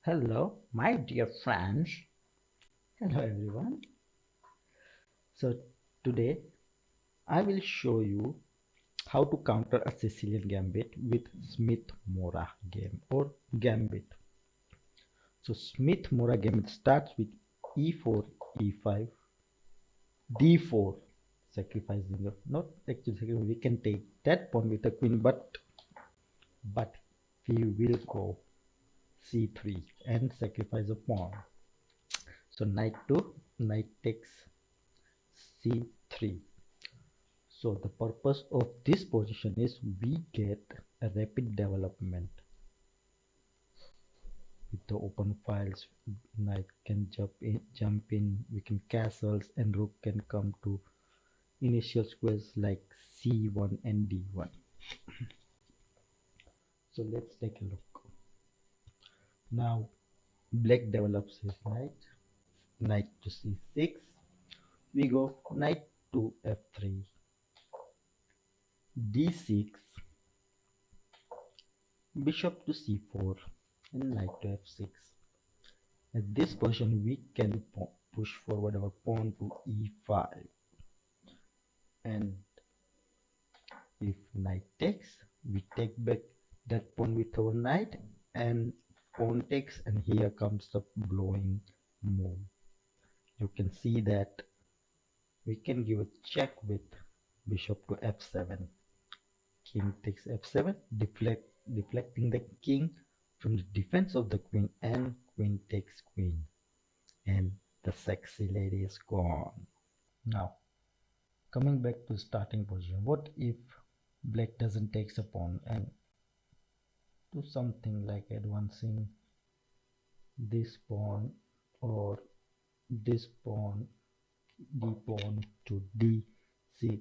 Hello, my dear friends. Hello, everyone. So, today I will show you how to counter a Sicilian gambit with Smith Mora game or gambit. So, Smith Mora gambit starts with e4, e5, d4, sacrificing the not actually sacrificing, we can take that pawn with the queen, but we will go c3 and sacrifice a pawn. So, knight to knight takes c3. So the purpose of this position is we get a rapid development with the open files. Knight can jump in, we can castles, and rook can come to initial squares like c1 and d1. So let's take a look. Now black develops his knight to c6. We go knight to f3, d6, bishop to c4, and knight to f6. At this position, we can push forward our pawn to e5, and if knight takes, we take back that pawn with our knight, and pawn takes, and here comes the blowing move. You can see that we can give a check with bishop to f7. King takes f7, deflecting the king from the defense of the queen, and queen takes queen, and the sexy lady is gone. Now, coming back to starting position, what if black doesn't take a pawn and do something like advancing this pawn or this pawn, d pawn to d6.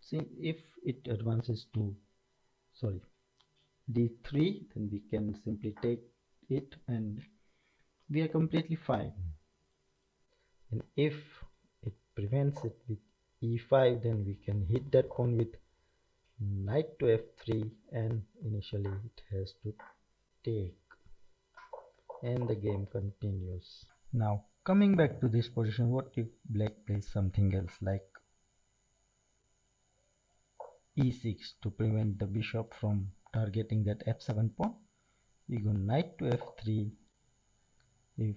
See, if it advances to, sorry, d3, then we can simply take it and we are completely fine. And if it prevents it with e5, then we can hit that pawn with knight to f3, and initially it has to take, and the game continues. Now coming back to this position, what if black plays something else like e6 to prevent the bishop from targeting that f7 pawn? We go knight to f3. If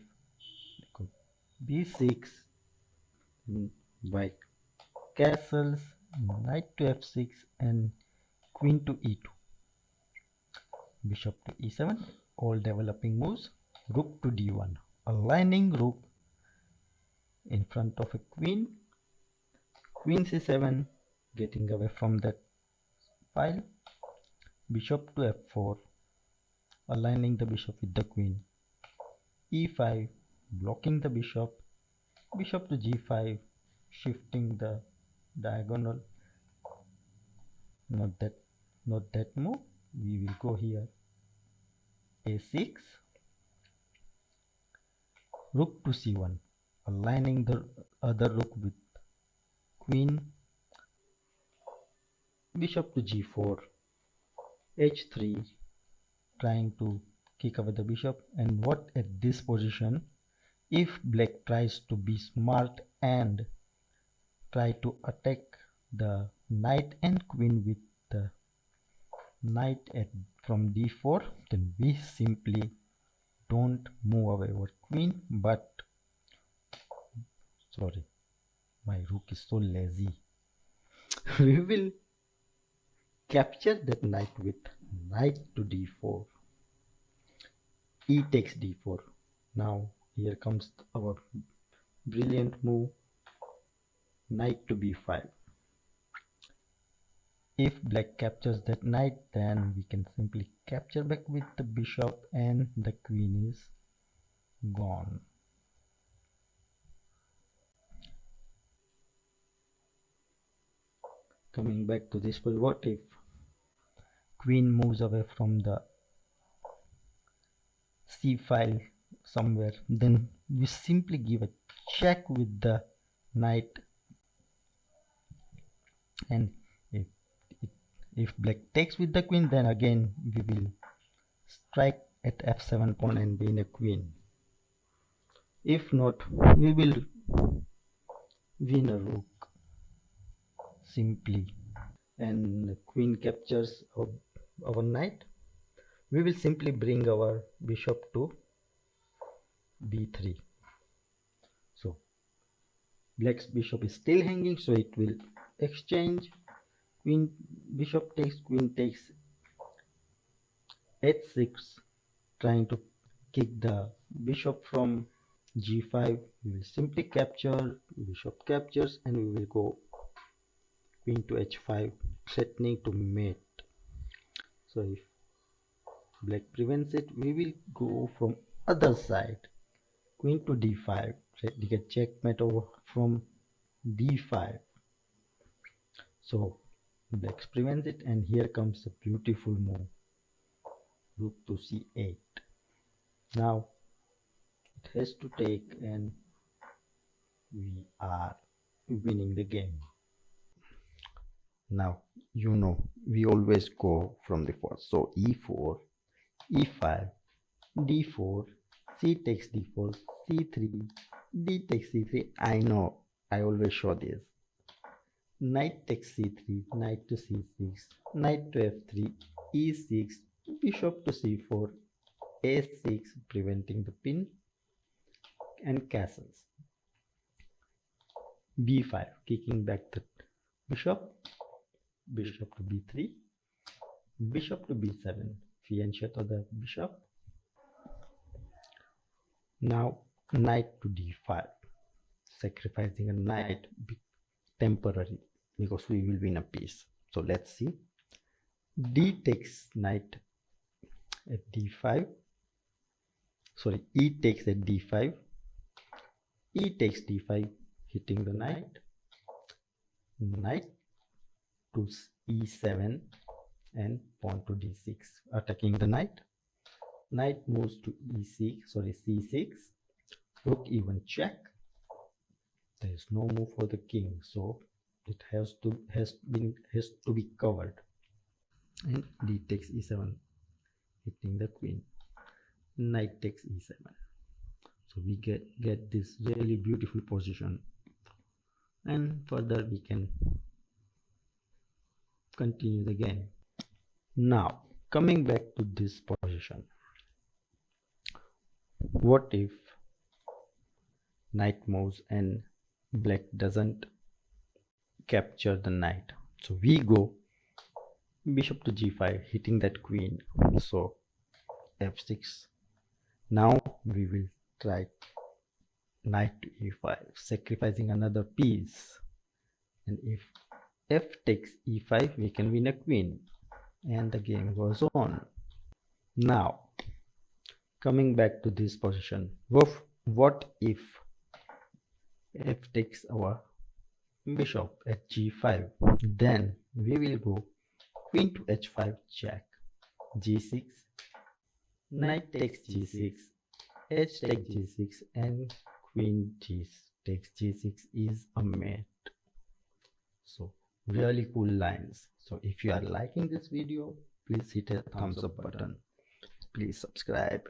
b6, white castles, knight to f6, and queen to e2, bishop to e7, all developing moves. Rook to d1, aligning rook in front of a queen. Queen c7, getting away from that file. Bishop to f4, aligning the bishop with the queen. e5, blocking the bishop. Bishop to g5, shifting the diagonal. Not that move. We will go here. a6, rook to c1, aligning the other rook with queen. Bishop to g4, h3, trying to kick away the bishop. And what at this position, if black tries to be smart and try to attack the knight and queen with the knight from d4, then we simply don't move away our queen, but sorry, my rook is so lazy. We will capture that knight with knight to d4. E takes d4. Now here comes our brilliant move, knight to b5. If black captures that knight, then we can simply capture back with the bishop, and the queen is gone. Coming back to this, what if queen moves away from the c file somewhere? Then we simply give a check with the knight, and if black takes with the queen, then again we will strike at f7 pawn and win a queen. If not, we will win a rook simply, and the queen captures our knight. We will simply bring our bishop to b3. So black's bishop is still hanging, so it will exchange. Queen, bishop takes, queen takes h6, trying to kick the bishop from g5. We will simply capture, bishop captures, and we will go queen to h5, threatening to mate. So if black prevents it, we will go from other side, queen to d5, to get checkmate over from d5. So black prevents it, and here comes a beautiful move, rook to c8. Now it has to take, and we are winning the game. Now we always go from the first, so e4, e5, d4, c takes d4, c3, d takes c3. I know, I always show this. Knight takes c3, knight to c6, knight to f3, e6, bishop to c4, a6, preventing the pin, and castles. b5, kicking back the bishop, bishop to b3, bishop to b7, fianchet of the bishop. Now knight to d5, sacrificing a knight temporary, because we will win a piece. So let's see. D takes knight at d5, sorry, e takes at d5, e takes d5, hitting the knight, knight to e7, and pawn to d6, attacking the knight. Knight moves to e6, sorry, c6, rook even check. There is no move for the king, so it has to be covered. And d takes e7, hitting the queen. Knight takes e7. So we get this really beautiful position, and further we can continue the game. Now coming back to this position, what if knight moves and black doesn't capture the knight? So we go bishop to g5, hitting that queen, so f6. Now we will try knight to e5, sacrificing another piece, and if f takes e5, we can win a queen, and the game goes on. Now coming back to this position, what if f takes our bishop at g5? Then we will go queen to h5, check, g6, knight takes g6, h takes g6, and queen takes g6 is a mate. So really cool lines. So if you are liking this video, please hit a thumbs up button, please subscribe.